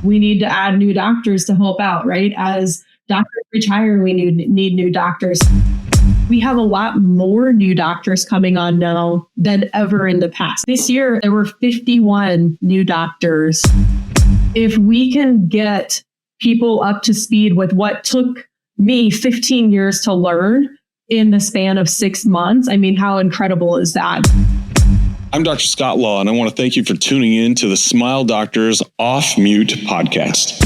we need to add new doctors to help out, right? As doctors retire, we need new doctors. We have a lot more new doctors coming on now than ever in the past. This year, there were 51 new doctors. If we can get people up to speed with what took me 15 years to learn in the span of 6 months, I mean, how incredible is that? I'm Dr. Scott Law, and I want to thank you for tuning in to the Smile Doctors Off Mute podcast.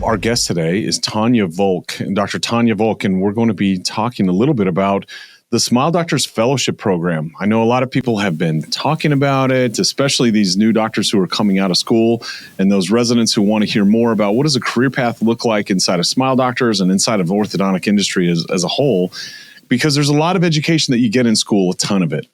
Our guest today is Tonya Volk, Dr. Tonya Volk, and we're going to be talking a little bit about the Smile Doctors Fellowship Program. I know a lot of people have been talking about it, especially these new doctors who are coming out of school and those residents who want to hear more about what does a career path look like inside of Smile Doctors and inside of orthodontic industry as a whole, because there's a lot of education that you get in school, a ton of it.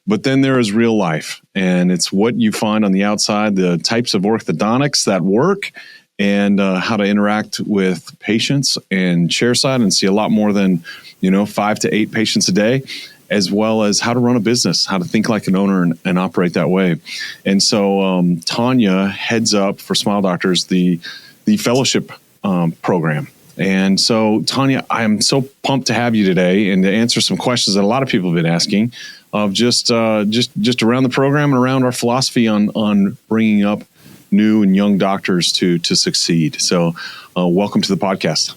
But then there is real life, and it's what you find on the outside, the types of orthodontics that work, and how to interact with patients and chairside and see a lot more than 5 to 8 patients a day, as well as how to run a business, how to think like an owner and operate that way. And so Tonya heads up for Smile Doctors the fellowship program. And so Tonya, I am so pumped to have you today and to answer some questions that a lot of people have been asking of just around the program and around our philosophy on bringing up new and young doctors to succeed. So welcome to the podcast.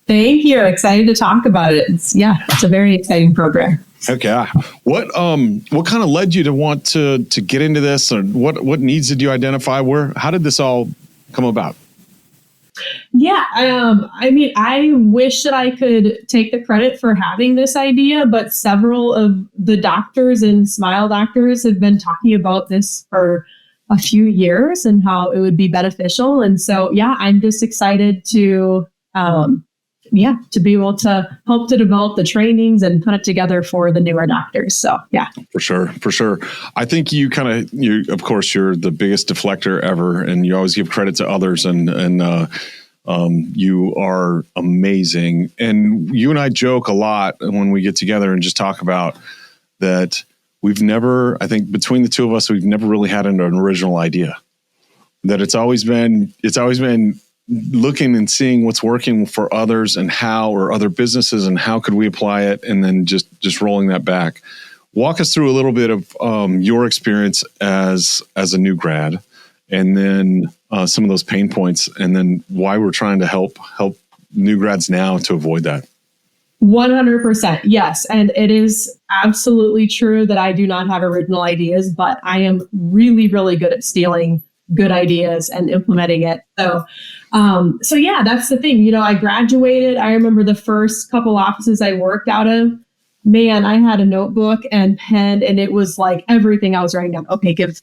Thank you. Excited to talk about it. It's a very exciting program. Okay. What kind of led you to want to get into this, or what needs did you identify? How did this all come about? Yeah. I wish that I could take the credit for having this idea, but several of the doctors and Smile Doctors have been talking about this for a few years and how it would be beneficial. And so, I'm just excited to be able to help to develop the trainings and put it together for the newer doctors. So, For sure. I think of course, you're the biggest deflector ever, and you always give credit to others, and you are amazing. And you and I joke a lot when we get together and just talk about that. I think between the two of us, we've never really had an original idea. That it's always been looking and seeing what's working for others and how, or other businesses, and how could we apply it, and then just rolling that back. Walk us through a little bit of your experience as a new grad, and then some of those pain points, and then why we're trying to help new grads now to avoid that. 100%. Yes. And it is absolutely true that I do not have original ideas, but I am really, really good at stealing good ideas and implementing it. So that's the thing. I graduated. I remember the first couple offices I worked out of, man, I had a notebook and pen, and it was like everything I was writing down. Okay, give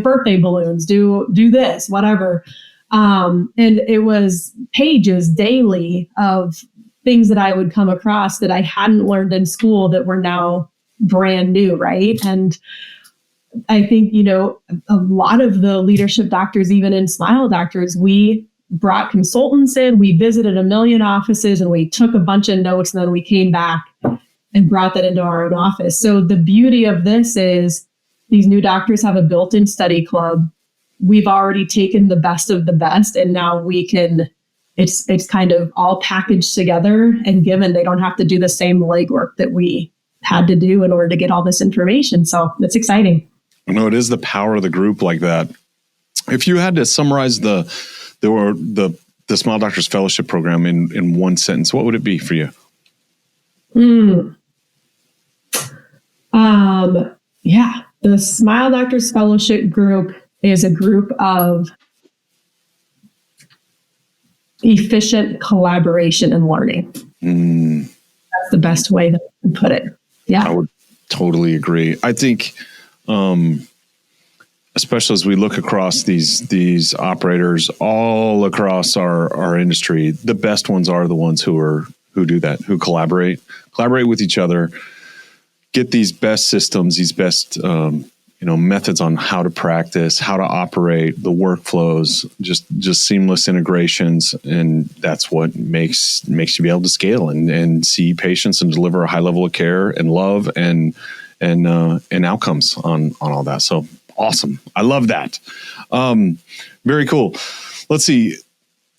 birthday balloons, do this, whatever. And it was pages daily of things that I would come across that I hadn't learned in school that were now brand new, right? And I think, a lot of the leadership doctors, even in Smile Doctors, we brought consultants in, we visited a million offices, and we took a bunch of notes, and then we came back and brought that into our own office. So the beauty of this is these new doctors have a built-in study club. We've already taken the best of the best, and now we can... It's kind of all packaged together and given. They don't have to do the same legwork that we had to do in order to get all this information. So it's exciting. I know it is the power of the group like that. If you had to summarize the Smile Doctors Fellowship Program in one sentence, what would it be for you? The Smile Doctors Fellowship group is a group of efficient collaboration and learning. That's the best way to put it. Yeah. I would totally agree. I think, especially as we look across these operators all across our industry, the best ones are the ones who do that, who collaborate with each other, get these best systems, these best methods on how to practice, how to operate, the workflows, just seamless integrations. And that's what makes you be able to scale and see patients and deliver a high level of care and love and outcomes on all that. So awesome. I love that. Very cool. Let's see.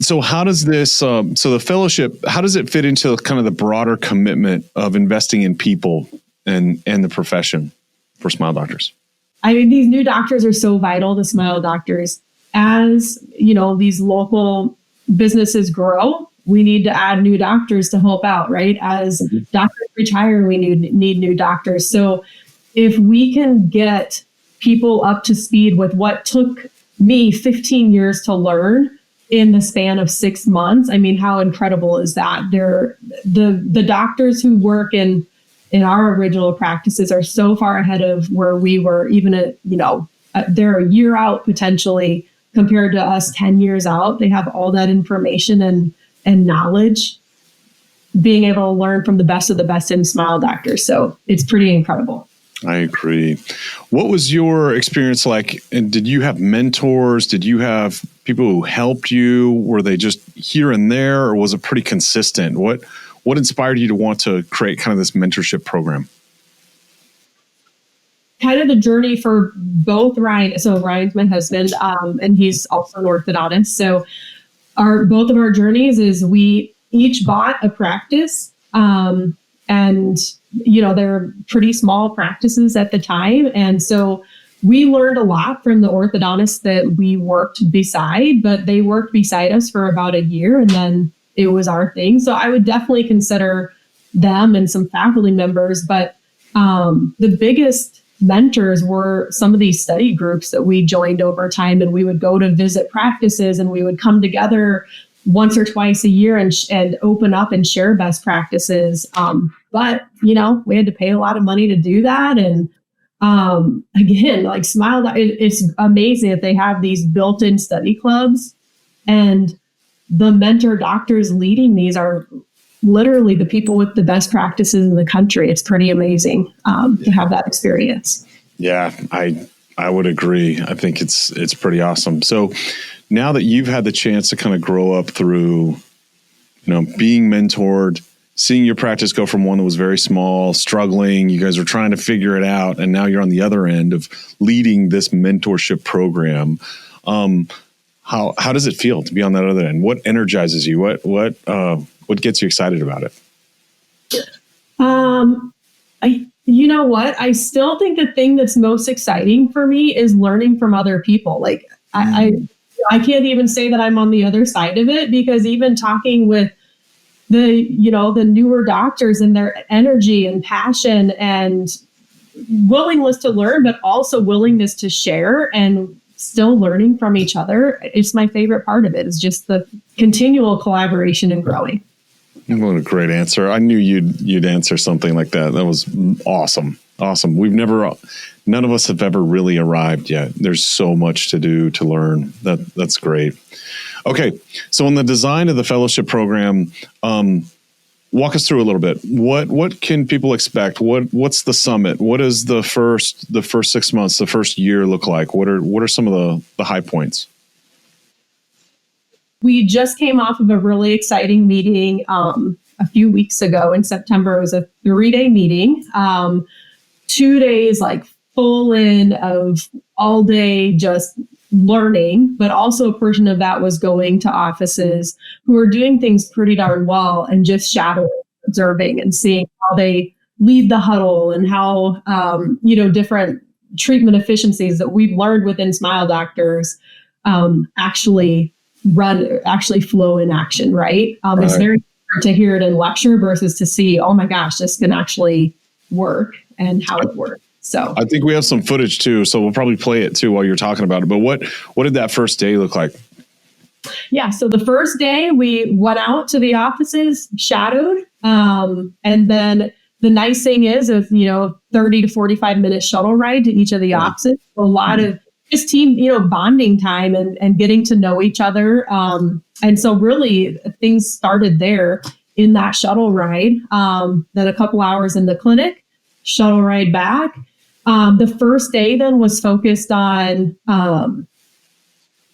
So how does this, so the fellowship, how does it fit into kind of the broader commitment of investing in people and the profession for smile doctors? I mean, these new doctors are so vital to smile doctors. As, these local businesses grow, we need to add new doctors to help out, right? As doctors retire, we need new doctors. So if we can get people up to speed with what took me 15 years to learn in the span of 6 months, I mean, how incredible is that? The doctors who work in our original practices are so far ahead of where we were, even they're a year out potentially compared to us 10 years out. They have all that information and knowledge, being able to learn from the best of the best in smile doctors. So it's pretty incredible. I agree. What was your experience like? And did you have mentors? Did you have people who helped you? Were they just here and there, or was it pretty consistent? What inspired you to want to create kind of this mentorship program? Kind of the journey for both Ryan. So Ryan's my husband, and he's also an orthodontist. So both of our journeys is we each bought a practice, and they're pretty small practices at the time. And so we learned a lot from the orthodontists that we worked beside, but they worked beside us for about a year, and then it was our thing. So I would definitely consider them and some faculty members, but the biggest mentors were some of these study groups that we joined over time, and we would go to visit practices, and we would come together once or twice a year and open up and share best practices. But we had to pay a lot of money to do that. And again, like it's amazing that they have these built-in study clubs, and the mentor doctors leading these are literally the people with the best practices in the country. It's pretty amazing to have that experience. Yeah, I would agree. I think it's pretty awesome. So now that you've had the chance to kind of grow up through, being mentored, seeing your practice go from one that was very small, struggling, you guys were trying to figure it out, and now you're on the other end of leading this mentorship program. How does it feel to be on that other end? What energizes you? What gets you excited about it? I still think the thing that's most exciting for me is learning from other people. Like I can't even say that I'm on the other side of it, because even talking with the newer doctors and their energy and passion and willingness to learn, but also willingness to share and still learning from each other. It's my favorite part of it, is just the continual collaboration and growing. What a great answer. I knew you'd answer something like that. That was awesome. Awesome. None of us have ever really arrived yet. There's so much to do, to learn. That's great. Okay. So in the design of the fellowship program, walk us through a little bit. What can people expect? What's the summit? What does the first 6 months, the first year look like? What are some of the high points? We just came off of a really exciting meeting a few weeks ago in September. It was a 3-day meeting, 2 days like full in of all day just learning, but also a portion of that was going to offices who are doing things pretty darn well and just shadowing, observing, and seeing how they lead the huddle and how different treatment efficiencies that we've learned within Smile Doctors actually flow in action, right? Right. It's very hard to hear it in lecture versus to see, oh my gosh, this can actually work and how it works. So I think we have some footage too, so we'll probably play it too while you're talking about it. But what did that first day look like? Yeah, so the first day we went out to the offices, shadowed, and then the nice thing is, 30 to 45 minute shuttle ride to each of the offices. A lot of just team, bonding time and getting to know each other. And so really things started there in that shuttle ride. Then a couple hours in the clinic, shuttle ride back. The first day then was focused on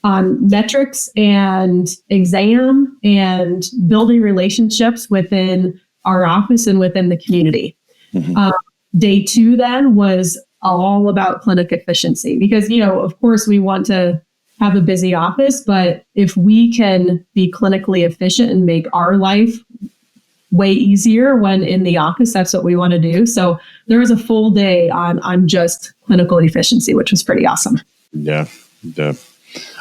metrics and exam and building relationships within our office and within the community. Mm-hmm. Day 2 then was all about clinic efficiency because, of course we want to have a busy office, but if we can be clinically efficient and make our life way easier when in the office, that's what we want to do. So there was a full day on just clinical efficiency, which was pretty awesome. Yeah.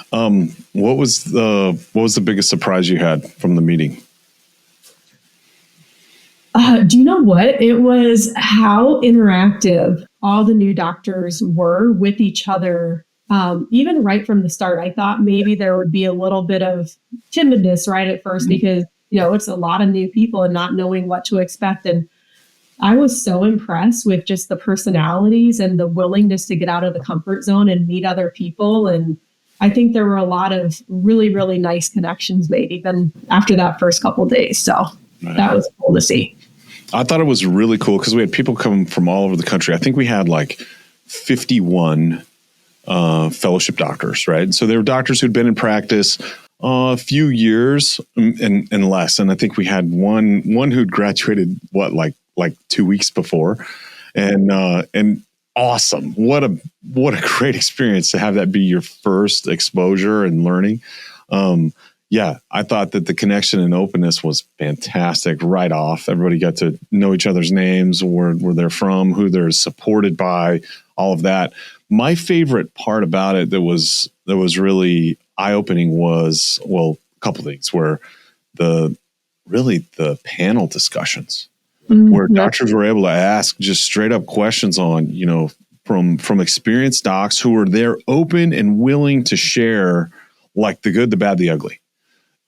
What was the biggest surprise you had from the meeting? Do you know what? It was how interactive all the new doctors were with each other. Even right from the start, I thought maybe there would be a little bit of timidness right at first because, it's a lot of new people and not knowing what to expect. And I was so impressed with just the personalities and the willingness to get out of the comfort zone and meet other people. And I think there were a lot of really, really nice connections made even after that first couple of days. So that was cool to see. I thought it was really cool because we had people come from all over the country. I think we had like 51 fellowship doctors, right? So they were doctors who'd been in practice a few years and less. And I think we had one who'd graduated like 2 weeks before, and awesome. What a great experience to have that be your first exposure and learning. Yeah, I thought that the connection and openness was fantastic right off. Everybody got to know each other's names, where they're from, who they're supported by, all of that. My favorite part about it that was really eye-opening was, well, a couple things, where the panel discussions, where doctors were able to ask just straight up questions on, from experienced docs who were there open and willing to share like the good, the bad, the ugly.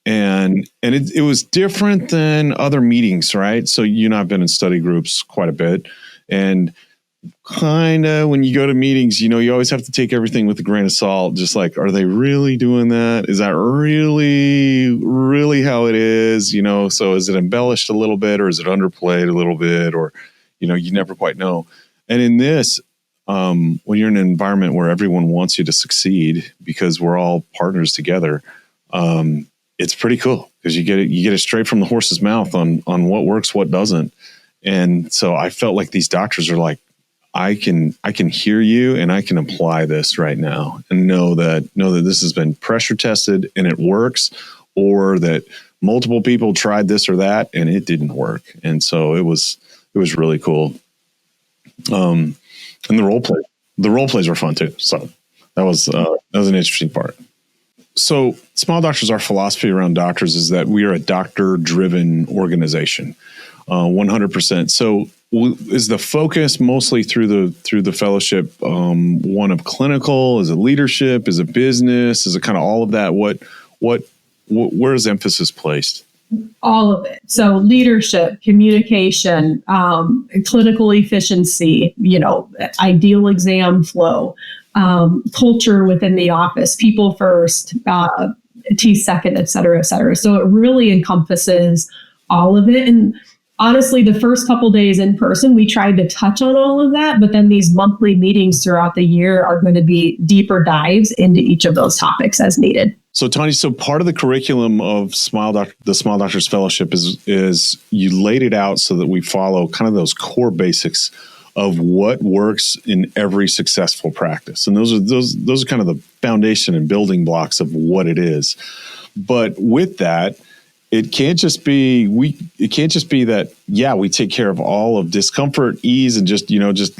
And it was different than other meetings, right? So you and I have been in study groups quite a bit, and kind of when you go to meetings, you always have to take everything with a grain of salt. Just like, are they really doing that? Is that really, really how it is? So is it embellished a little bit, or is it underplayed a little bit, or, you never quite know. And in this, when you're in an environment where everyone wants you to succeed because we're all partners together, it's pretty cool because you get it straight from the horse's mouth on what works, what doesn't. And so I felt like these doctors are like, I can hear you and I can apply this right now and know that this has been pressure tested and it works, or that multiple people tried this or that and it didn't work. And so it was really cool. And the role plays were fun too. So that was an interesting part. So Smile Doctors, our philosophy around doctors is that we are a doctor-driven organization, 100%. So is the focus mostly through the fellowship one of clinical? Is it leadership? Is it business? Is it kind of all of that? Where is emphasis placed? All of it. So leadership, communication, clinical efficiency, ideal exam flow, culture within the office, people first, T second, et cetera, et cetera. So it really encompasses all of it. And honestly, the first couple days in person, we tried to touch on all of that, but then these monthly meetings throughout the year are going to be deeper dives into each of those topics as needed. So Tonya, part of the curriculum of the Smile Doctors Fellowship is you laid it out so that we follow kind of those core basics of what works in every successful practice. And those are kind of the foundation and building blocks of what it is. But with that, it can't just be that, we take care of all of discomfort, ease, and just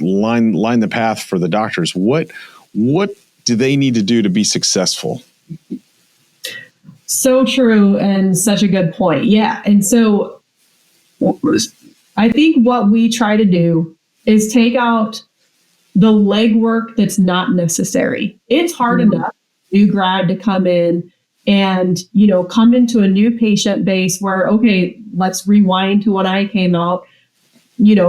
line the path for the doctors. What do they need to do to be successful? So true, and such a good point. Yeah. And so I think what we try to do is take out the legwork that's not necessary. It's hard enough, new grad, to come in and, come into a new patient base where, okay, let's rewind to when I came out.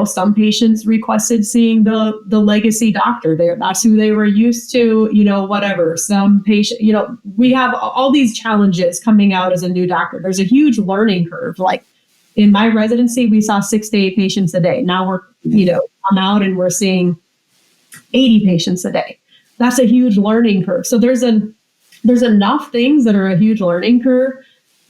Some patients requested seeing the legacy doctor. That's who they were used to, whatever. Some patient, we have all these challenges coming out as a new doctor. There's a huge learning curve. Like in my residency, we saw 6 to 8 patients a day. Now we're, come out and we're seeing 80 patients a day. That's a huge learning curve. So there's enough things that are a huge learning curve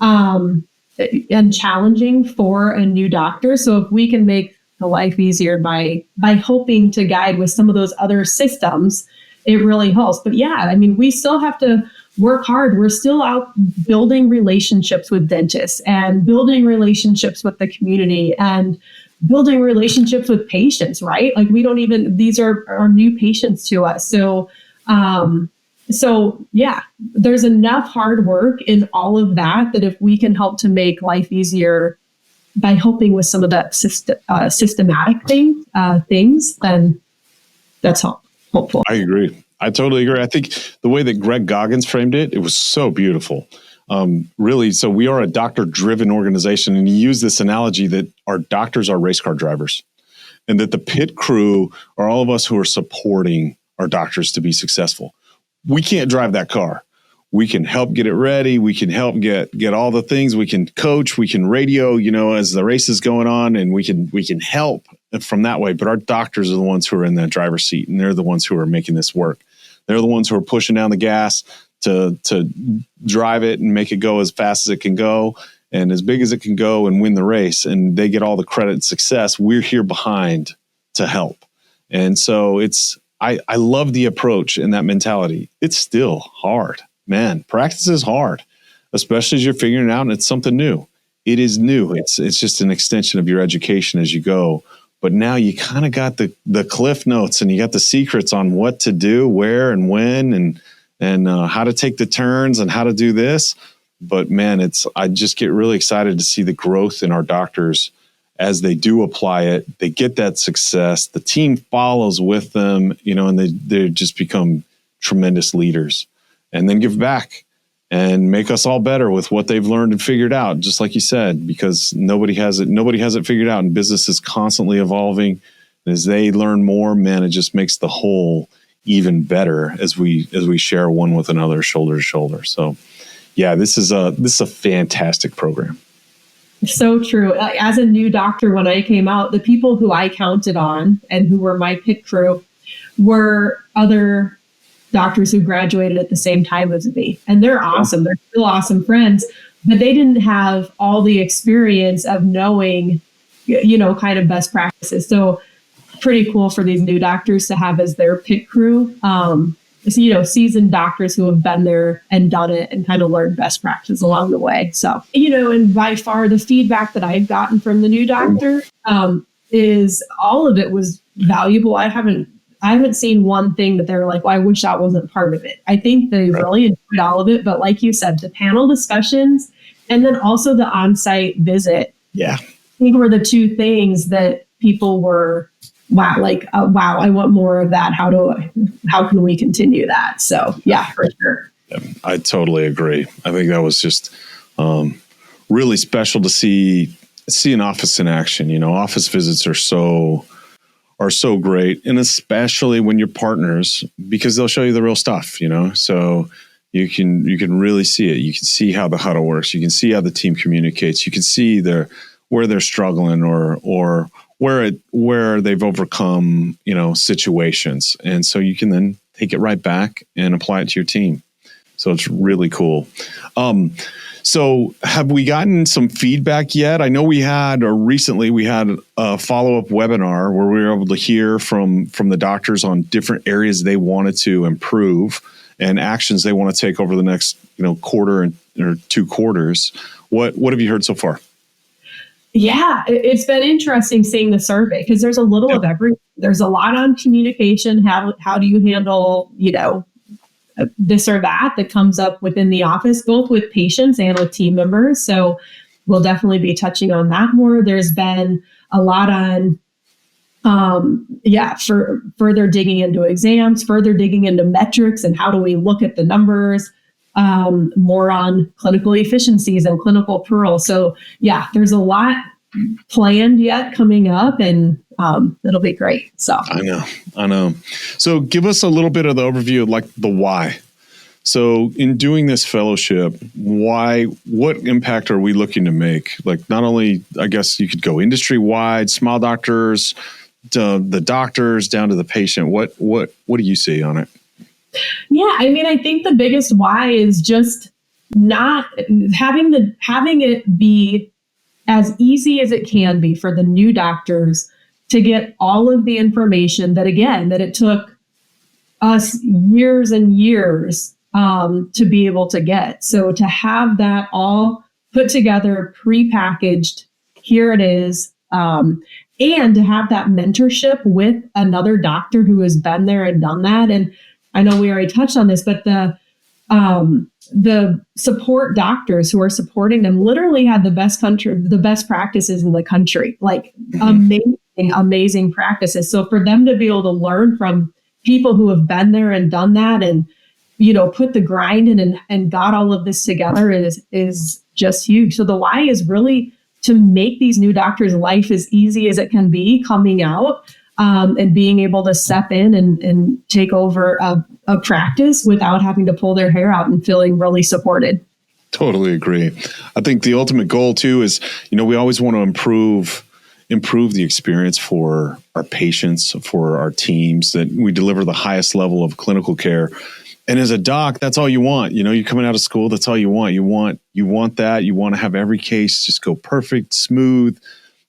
and challenging for a new doctor. So if we can make the life easier by hoping to guide with some of those other systems, it really helps. But yeah, I mean, we still have to work hard. We're still out building relationships with dentists and building relationships with the community and building relationships with patients, right? Like these are new patients to us. So yeah, there's enough hard work in all of that if we can help to make life easier by helping with some of that systematic things, then that's hopeful. I agree. I totally agree. I think the way that Greg Goggins framed it was so beautiful. Really, so we are a doctor-driven organization, and he used this analogy that our doctors are race car drivers, and that the pit crew are all of us who are supporting our doctors to be successful. We can't drive that car. We can help get it ready. We can help get all the things. We can coach. We can radio, as the race is going on, and we can help from that way. But our doctors are the ones who are in that driver's seat, and they're the ones who are making this work. They're the ones who are pushing down the gas to drive it and make it go as fast as it can go and as big as it can go and win the race. And they get all the credit and success. We're here behind to help. And so I love the approach and that mentality. It's still hard, man. Practice is hard, especially as you're figuring it out and it's something new. It is new. It's just an extension of your education as you go. But now you kind of got the cliff notes and you got the secrets on what to do, where and when, and how to take the turns and how to do this. But man, I just get really excited to see the growth in our doctors as they do apply it. They get that success. The team follows with them, and they just become tremendous leaders and then give back and make us all better with what they've learned and figured out, just like you said, because nobody has it figured out, and business is constantly evolving. And as they learn more, man, it just makes the whole even better as we share one with another, shoulder to shoulder. So yeah, this is a fantastic program. So true. As a new doctor, when I came out, the people who I counted on and who were my pit crew were other doctors who graduated at the same time as me. And they're awesome. They're still awesome friends, but they didn't have all the experience of knowing, kind of best practices. So pretty cool for these new doctors to have as their pit crew, seasoned doctors who have been there and done it and kind of learned best practice along the way. So, and by far the feedback that I've gotten from the new doctor is all of it was valuable. I haven't seen one thing that they're like, well, I wish that wasn't part of it. I think they really enjoyed all of it. But like you said, the panel discussions and then also the on-site visit, I think were the two things that people were, wow, I want more of that. How can we continue that? So yeah, for sure. Yeah, I totally agree. I think that was just really special to see an office in action. Office visits are so great, and especially when you're partners, because they'll show you the real stuff, so you can really see it. You can see how the huddle works. You can see how the team communicates. You can see where they're struggling or where they've overcome, situations. And so you can then take it right back and apply it to your team. So it's really cool. So have we gotten some feedback yet? I know recently we had a follow-up webinar where we were able to hear from the doctors on different areas they wanted to improve and actions they want to take over the next, quarter or 2 quarters. What have you heard so far? Yeah, it's been interesting seeing the survey because there's a little of everything. There's a lot on communication. How do you handle, this or that comes up within the office, both with patients and with team members. So we'll definitely be touching on that more. There's been a lot on, for further digging into exams, further digging into metrics and how do we look at the numbers, more on clinical efficiencies and clinical pearl. So yeah, there's a lot planned yet coming up, and it'll be great. So I know. So give us a little bit of the overview of like the why. So in doing this fellowship, what impact are we looking to make? Like not only, I guess you could go industry wide, smile doctors, the doctors down to the patient? What do you see on it? Yeah, I mean, I think the biggest why is just not having it be as easy as it can be for the new doctors to get all of the information that it took us years and years to be able to get. So to have that all put together, prepackaged, here it is, and to have that mentorship with another doctor who has been there and done that. And I know we already touched on this, but the support doctors who are supporting them literally had the best practices in the country, like amazing practices. So for them to be able to learn from people who have been there and done that and, put the grind in and got all of this together is just huge. So the why is really to make these new doctors' life as easy as it can be coming out, and being able to step in and take over a practice without having to pull their hair out and feeling really supported. Totally agree. I think the ultimate goal too is, we always want to improve the experience for our patients, for our teams, that we deliver the highest level of clinical care. And as a doc, that's all you want. You're coming out of school, that's all you want. You want that. You want to have every case just go perfect, smooth.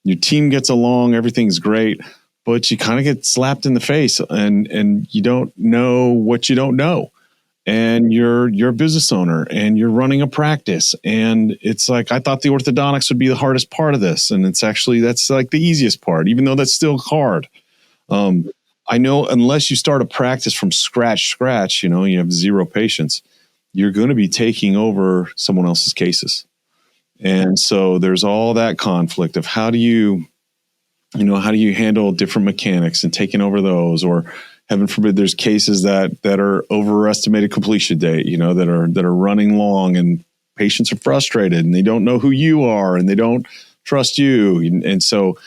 Your team gets along, everything's great, but you kind of get slapped in the face and you don't know what you don't know. And you're a business owner and you're running a practice. And it's like, I thought the orthodontics would be the hardest part of this. And it's actually, that's like the easiest part, even though that's still hard. I know unless you start a practice from scratch, you have 0 patients, you're going to be taking over someone else's cases. And so there's all that conflict of how do you handle different mechanics and taking over those, or heaven forbid, there's cases that are overestimated completion date, that are running long and patients are frustrated and they don't know who you are and they don't trust you. And so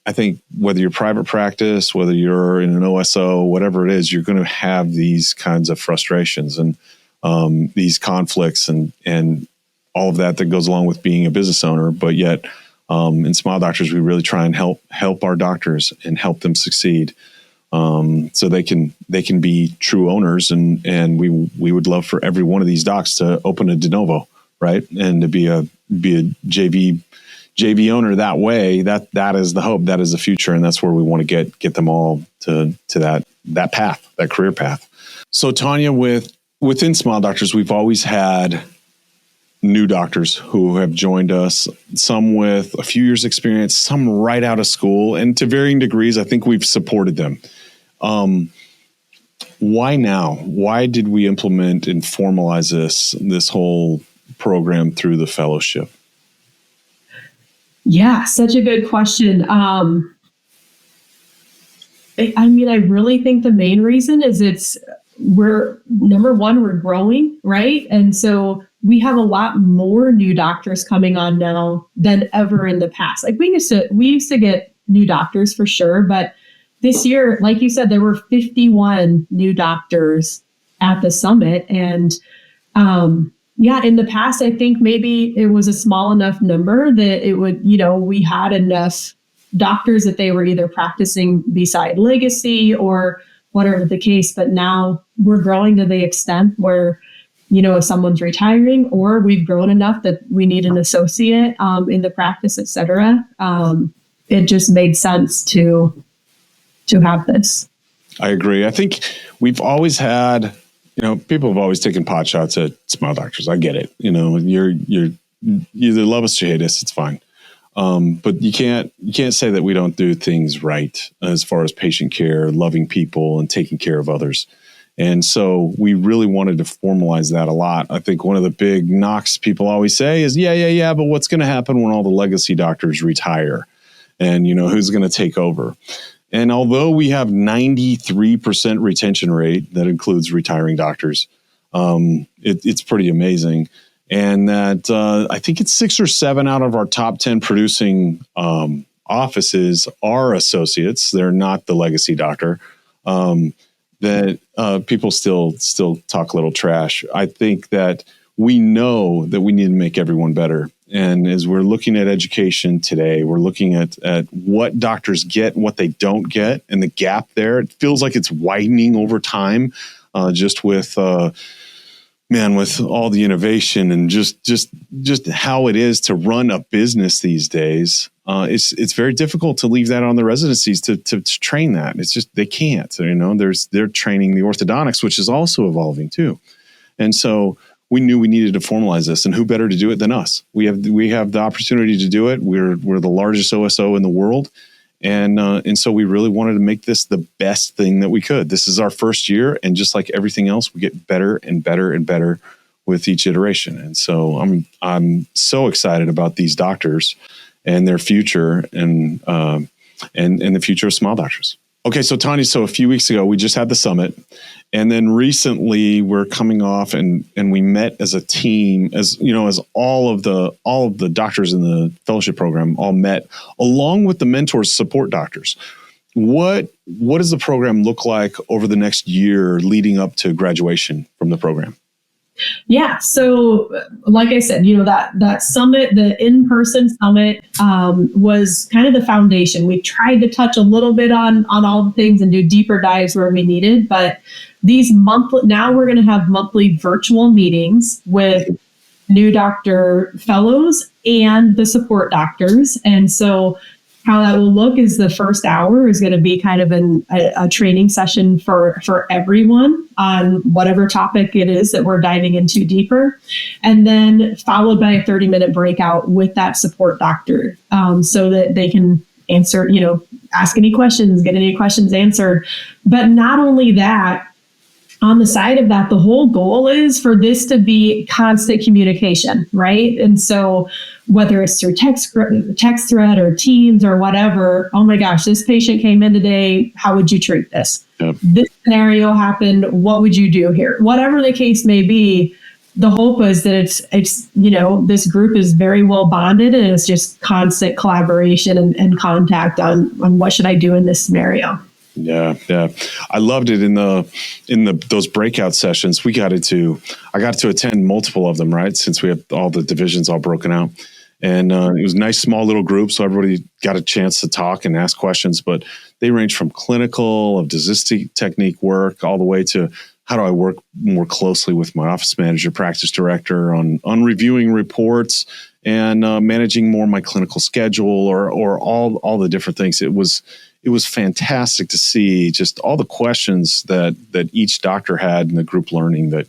I think whether you're private practice, whether you're in an OSO, whatever it is, you're going to have these kinds of frustrations and these conflicts and all of that goes along with being a business owner. But yet, in Smile Doctors, we really try and help our doctors and help them succeed, so they can be true owners. And we would love for every one of these docs to open a de novo, right, and to be a JV owner that way. That is the hope, that is the future, and that's where we want to get them all to that path, that career path. So Tonya, within Smile Doctors, we've always had new doctors who have joined us, some with a few years experience, some right out of school, and to varying degrees, I think we've supported them. Why now? Why did we implement and formalize this whole program through the fellowship? Yeah, such a good question. I really think the main reason is we're growing, right? And so we have a lot more new doctors coming on now than ever in the past. Like we used to get new doctors for sure, but this year, like you said, there were 51 new doctors at the summit. And in the past, I think maybe it was a small enough number that it would, we had enough doctors that they were either practicing beside legacy or whatever the case. But now we're growing to the extent where, if someone's retiring or we've grown enough that we need an associate in the practice, et cetera, it just made sense to have this. I agree. I think we've always had, people have always taken pot shots at Smile Doctors. I get it. You either love us or hate us. It's fine. But you can't say that we don't do things right as far as patient care, loving people, and taking care of others. And so we really wanted to formalize that a lot. I think one of the big knocks people always say is, yeah, but what's going to happen when all the legacy doctors retire? And, who's going to take over? And although we have 93% retention rate, that includes retiring doctors, it's pretty amazing. And that I think it's 6 or 7 out of our top 10 producing offices are associates. They're not the legacy doctor. That people still talk a little trash. I think that we know that we need to make everyone better. And as we're looking at education today, we're looking at what doctors get, what they don't get, and the gap there. It feels like it's widening over time, just with with all the innovation and just how it is to run a business these days. It's very difficult to leave that on the residencies to train that. It's just they can't. They're training the orthodontics, which is also evolving too, and so we knew we needed to formalize this, and who better to do it than us? We have the opportunity to do it. We're the largest OSO in the world, and so we really wanted to make this the best thing that we could. This is our first year, and just like everything else, we get better and better and better with each iteration. And so I'm so excited about these doctors and their future, and the future of smile doctors. Okay, so Tonya, so a few weeks ago we just had the summit, and then recently we're coming off and we met as a team, as all of the doctors in the fellowship program all met, along with the mentors, support doctors. What does the program look like over the next year leading up to graduation from the program? Yeah. So like I said, that summit, the in-person summit, was kind of the foundation. We tried to touch a little bit on all the things and do deeper dives where we needed, but now we're going to have monthly virtual meetings with new doctor fellows and the support doctors. And so how that will look is the first hour is going to be kind of a training session for everyone on whatever topic it is that we're diving into deeper, and then followed by a 30-minute breakout with that support doctor, so that they can answer, ask any questions, get any questions answered. But not only that, on the side of that, the whole goal is for this to be constant communication, right? And so whether it's through text thread or Teams or whatever, oh my gosh, this patient came in today, how would you treat this? Yep. This scenario happened, what would you do here? Whatever the case may be, the hope is that it's this group is very well bonded, and it's just constant collaboration and contact on what should I do in this scenario. Yeah. I loved it in those breakout sessions. I got to attend multiple of them, right? Since we have all the divisions all broken out, and it was a nice small little group, so everybody got a chance to talk and ask questions. But they range from clinical, of does this technique work, all the way to how do I work more closely with my office manager, practice director on reviewing reports and managing more my clinical schedule, or all the different things. It was fantastic to see just all the questions that each doctor had in the group learning that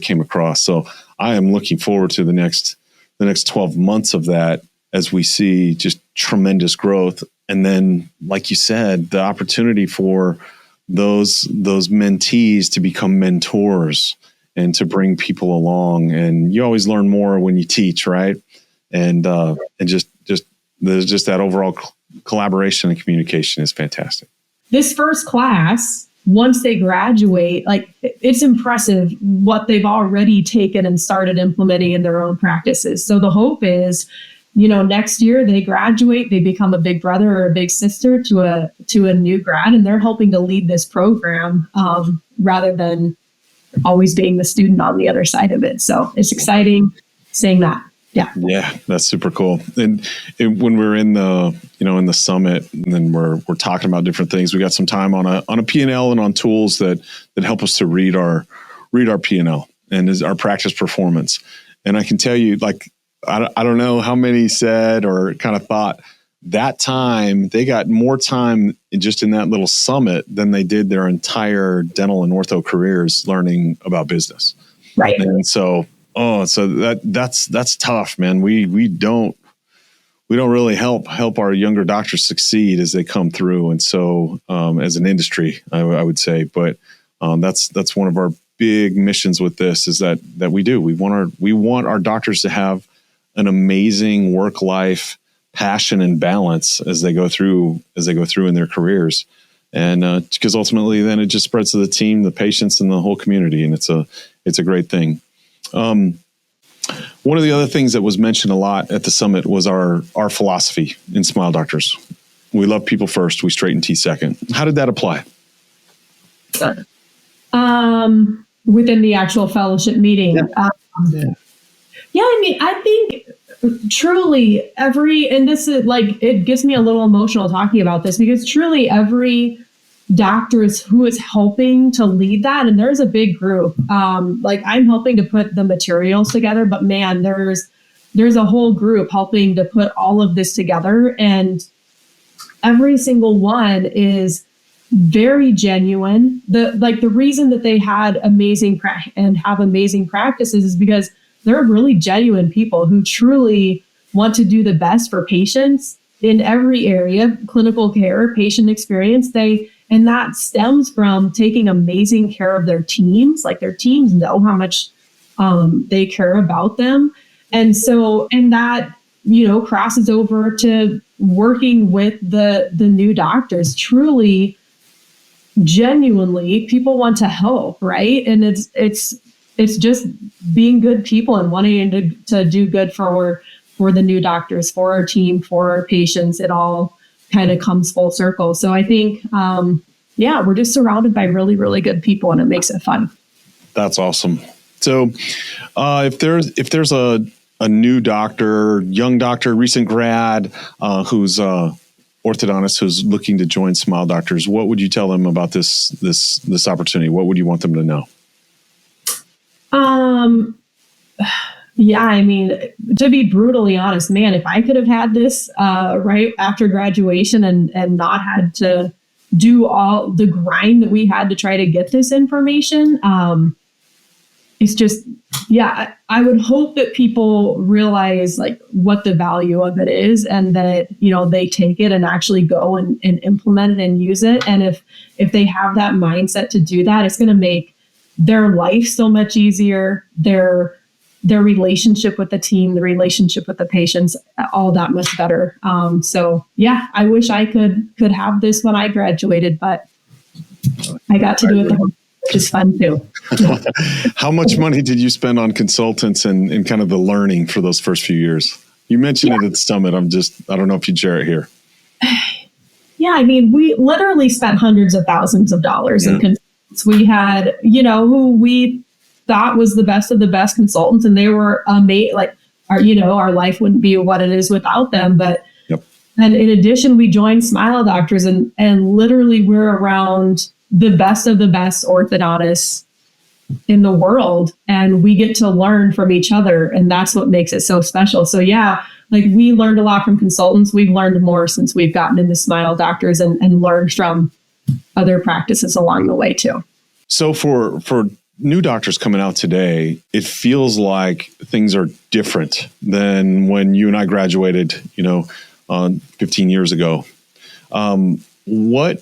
came across. So I am looking forward to the next 12 months of that, as we see just tremendous growth. And then, like you said, the opportunity for those mentees to become mentors and to bring people along. And you always learn more when you teach, right? And just there's just that overall collaboration and communication is fantastic. This first class, once they graduate, it's impressive what they've already taken and started implementing in their own practices. So the hope is, next year they graduate, they become a big brother or a big sister to a new grad, and they're helping to lead this program, rather than always being the student on the other side of it. So it's exciting seeing that. Yeah, that's super cool. And when we're in the summit, and then we're talking about different things, we got some time on a P&L and on tools that help us to read our P&L and is our practice performance. And I can tell you, I don't know how many said or kind of thought that time they got more time just in that little summit than they did their entire dental and ortho careers learning about business. Right. And so that's tough, man. We don't really help our younger doctors succeed as they come through. And so, as an industry, I would say, but that's one of our big missions with this is that we want our doctors to have an amazing work-life passion and balance as they go through in their careers. And because ultimately then it just spreads to the team, the patients, and the whole community. And it's a great thing. One of the other things that was mentioned a lot at the summit was our philosophy in Smile Doctors. We love people first, we straighten teeth second. How did that apply? Within the actual fellowship meeting. I think truly and this is like, it gets me a little emotional talking about this, because truly every doctor who is helping to lead that. And there's a big group. Like, I'm helping to put the materials together, but man, there's a whole group helping to put all of this together. And every single one is very genuine. The reason that they had amazing have amazing practices is because they're really genuine people who truly want to do the best for patients in every area, clinical care, patient experience. And that stems from taking amazing care of their teams. Like, their teams know how much they care about them. And that, crosses over to working with the new doctors. Truly, genuinely, people want to help, right? And it's just being good people and wanting to do good for the new doctors, for our team, for our patients. It all kind of comes full circle. So I think, we're just surrounded by really, really good people, and it makes it fun. That's awesome. So if there's a new doctor, young doctor, recent grad, who's orthodontist who's looking to join Smile Doctors, what would you tell them about this opportunity? What would you want them to know? Yeah, I mean, to be brutally honest, man, if I could have had this right after graduation and not had to do all the grind that we had to try to get this information, it's just, I would hope that people realize like what the value of it is, and that, they take it and actually go and implement it and use it. And if they have that mindset to do that, it's going to make their life so much easier, their relationship with the team, the relationship with the patients, all that much better. I wish I could have this when I graduated, but I got to do it, which is fun too. How much money did you spend on consultants and kind of the learning for those first few years? You mentioned it at the summit. I don't know if you'd share it here. Yeah, I mean, we literally spent hundreds of thousands of dollars in consultants. We had, who we thought was the best of the best consultants, and they were amazing. Like, our life wouldn't be what it is without them. But and in addition, we joined Smile Doctors, and literally we're around the best of the best orthodontists in the world, and we get to learn from each other, and that's what makes it so special. So like, we learned a lot from consultants. We've learned more since we've gotten into Smile Doctors and learned from other practices along the way too. So for new doctors coming out today, it feels like things are different than when you and I graduated, 15 years ago. What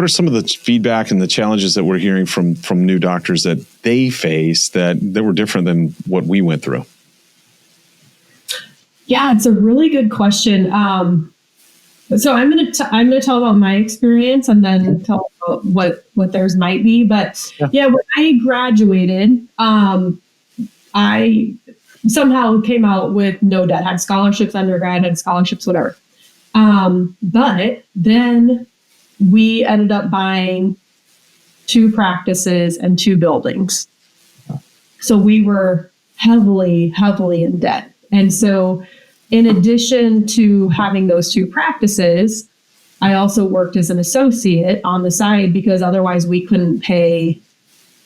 are some of the feedback and the challenges that we're hearing from new doctors that they face that were different than what we went through? Yeah, it's a really good question. So I'm going to tell about my experience and then tell about what theirs might be. But when I graduated, I somehow came out with no debt, had scholarships, undergrad, had scholarships, whatever. But then we ended up buying 2 practices and 2 buildings. So we were heavily, heavily in debt. And so in addition to having those 2 practices, I also worked as an associate on the side, because otherwise we couldn't pay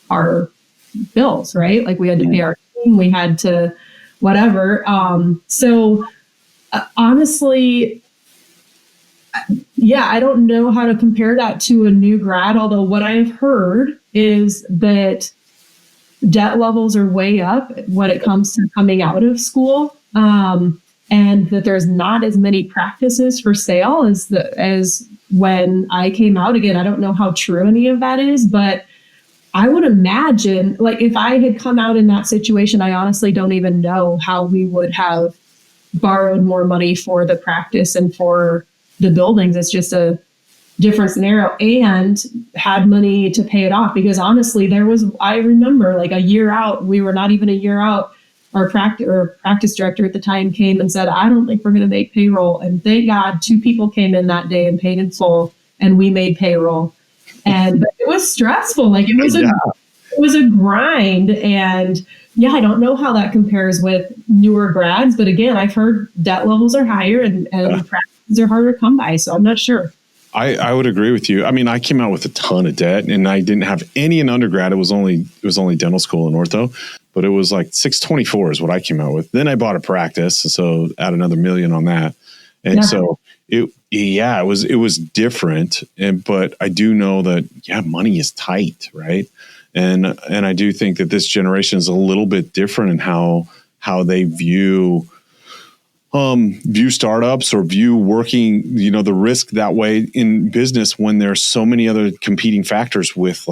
our bills, right? Like, we had to pay our team, we had to whatever. Honestly, I don't know how to compare that to a new grad, although what I've heard is that debt levels are way up when it comes to coming out of school. And that there's not as many practices for sale as when I came out. Again, I don't know how true any of that is, but I would imagine, like, if I had come out in that situation, I honestly don't even know how we would have borrowed more money for the practice and for the buildings. It's just a different scenario, and had money to pay it off, because honestly, I remember like a year out, we were not even a year out. Our practice director at the time came and said, I don't think we're going to make payroll. And thank God 2 people came in that day and paid in full, and we made payroll. And it was stressful. Like, it was a grind. And, yeah, I don't know how that compares with newer grads, but again, I've heard debt levels are higher and practices are harder to come by. So I'm not sure. I would agree with you. I mean, I came out with a ton of debt, and I didn't have any in undergrad. It was only dental school and ortho, but it was like 624 is what I came out with. Then I bought a practice, so add another $1 million on that, and so it was different. But I do know that money is tight, right? And I do think that this generation is a little bit different in how they view startups or view working, the risk that way in business when there's so many other competing factors with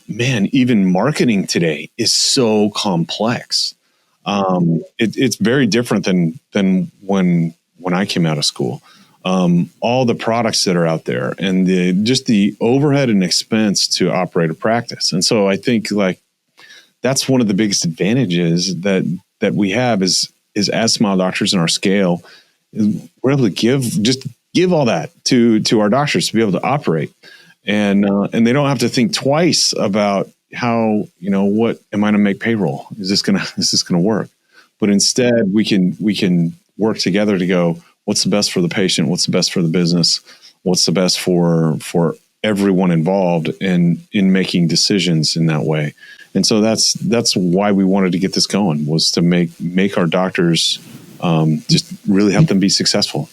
even marketing today is so complex. It's very different than when I came out of school. All the products that are out there and the overhead and expense to operate a practice. And so I think that's one of the biggest advantages that we have is as smile doctors in our scale, we're able to give all that to our doctors to be able to operate. And they don't have to think twice about how, what am I going to make payroll? Is this going to work? But instead we can work together to go, what's the best for the patient? What's the best for the business? What's the best for everyone involved in making decisions in that way? And so that's why we wanted to get this going, was to make our doctors just really help them be successful,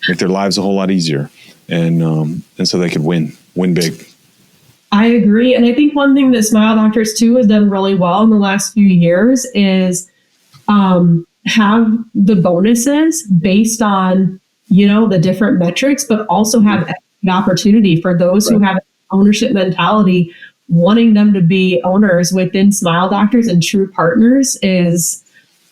make their lives a whole lot easier, and so they could win big. I agree. And I think one thing that Smile Doctors too has done really well in the last few years is have the bonuses based on, the different metrics, but also have an opportunity for those who have an ownership mentality, wanting them to be owners within Smile Doctors and true partners is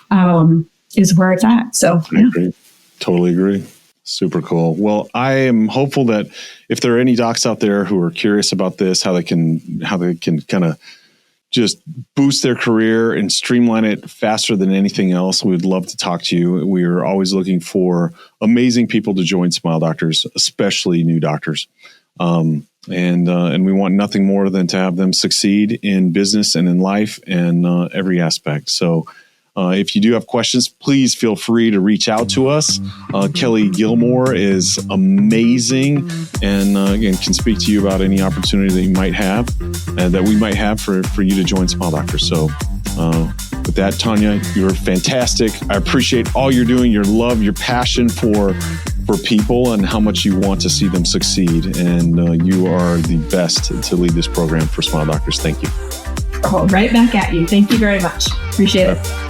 where it's at. So I agree. Totally agree. Super cool. Well, I am hopeful that if there are any docs out there who are curious about this, how they can kind of just boost their career and streamline it faster than anything else, we would love to talk to you. We are always looking for amazing people to join Smile Doctors, especially new doctors. And we want nothing more than to have them succeed in business and in life and every aspect. So if you do have questions, please feel free to reach out to us. Kelly Gilmore is amazing and again, can speak to you about any opportunity that you might have and that we might have for you to join Smile Doctors. So with that, Tonya, you're fantastic. I appreciate all you're doing, your love, your passion for people and how much you want to see them succeed. And you are the best to lead this program for Smile Doctors. Thank you. Right back at you. Thank you very much. Appreciate it.